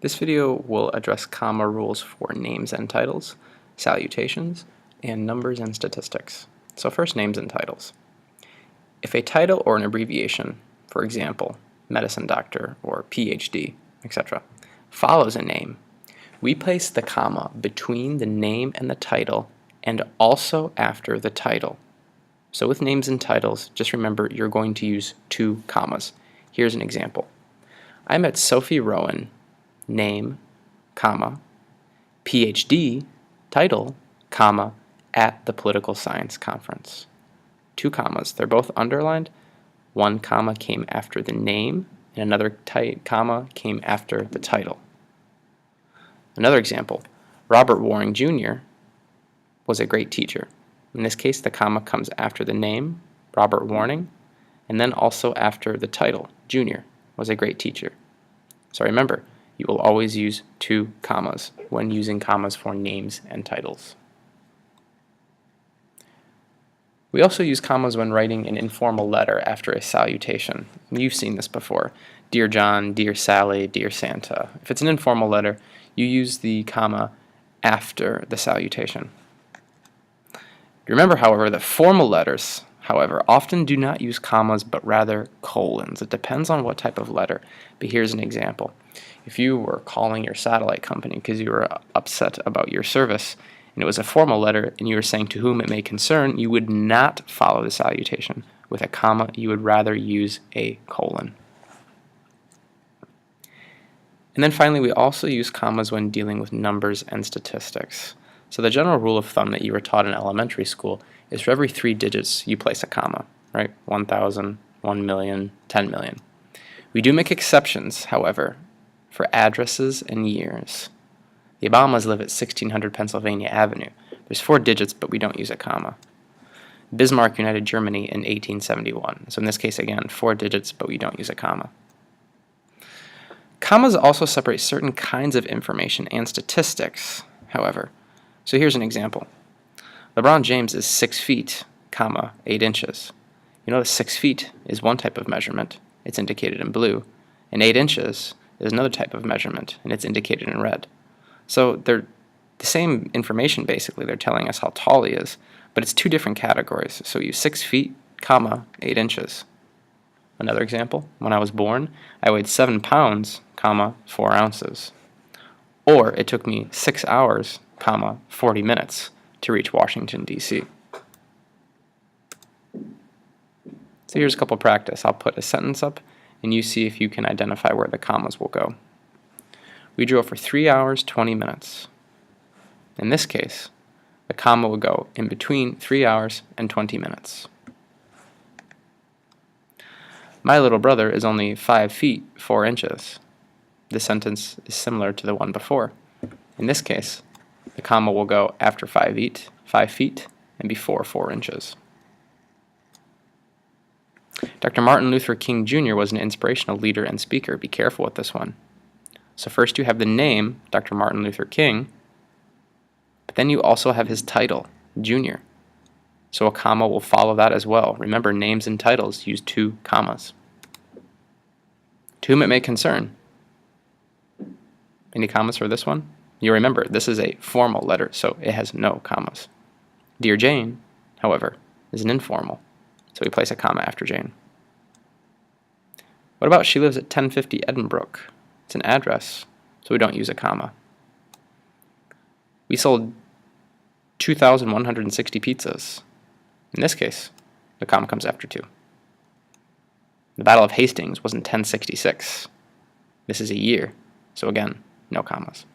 This video will address comma rules for names and titles, salutations, and numbers and statistics. So first, names and titles. If a title or an abbreviation, for example, medicine doctor or PhD, etc., follows a name, we place the comma between the name and the title and also after the title. So with names and titles, just remember you're going to use two commas. Here's an example. I met Sophie Rowan, name, comma, PhD, title, comma, at the political science conference. Two commas. They're both underlined. One comma came after the name, and another comma came after the title. Another example. Robert Waring Jr. was a great teacher. In this case, the comma comes after the name, Robert Waring, and then also after the title, Jr. was a great teacher. So remember, you will always use two commas when using commas for names and titles. We also use commas when writing an informal letter after a salutation. You've seen this before. Dear John, Dear Sally, Dear Santa. If it's an informal letter, you use the comma after the salutation. Remember, however, that formal letters, however, often do not use commas but rather colons. It depends on what type of letter. But here's an example. If you were calling your satellite company because you were upset about your service and it was a formal letter and you were saying to whom it may concern, you would not follow the salutation with a comma. You would rather use a colon. And then finally, we also use commas when dealing with numbers and statistics. So the general rule of thumb that you were taught in elementary school is for every 3 digits you place a comma, right? 1,000, 1 million, 10 million. We do make exceptions, however, for addresses and years. The Obamas live at 1600 Pennsylvania Avenue. There's 4 digits, but we don't use a comma. Bismarck united Germany in 1871. So in this case, again, 4 digits, but we don't use a comma. Commas also separate certain kinds of information and statistics, however. So here's an example. LeBron James is 6 feet, 8 inches. You know that 6 feet is one type of measurement. It's indicated in blue. And 8 inches is another type of measurement, and it's indicated in red. So they're the same information, basically. They're telling us how tall he is, but it's 2 different categories. So we use 6 feet, 8 inches. Another example, when I was born, I weighed 7 pounds, 4 ounces. Or it took me 6 hours, 40 minutes to reach Washington, D.C. So here's a couple practice. I'll put a sentence up, and you see if you can identify where the commas will go. We drove for 3 hours, 20 minutes. In this case, the comma will go in between 3 hours and 20 minutes. My little brother is only 5 feet, 4 inches. This sentence is similar to the one before. In this case, the comma will go after 5 feet, and before 4 inches. Dr. Martin Luther King Jr. was an inspirational leader and speaker. Be careful with this one. So first you have the name, Dr. Martin Luther King, but then you also have his title, Jr. So a comma will follow that as well. Remember, names and titles use 2 commas. To whom it may concern. Any commas for this one? You remember, this is a formal letter, so it has no commas. Dear Jane, however, is an informal, so we place a comma after Jane. What about she lives at 1050 Edinbrook? It's an address, so we don't use a comma. We sold 2,160 pizzas. In this case, the comma comes after 2. The Battle of Hastings was in 1066. This is a year, so again, no commas.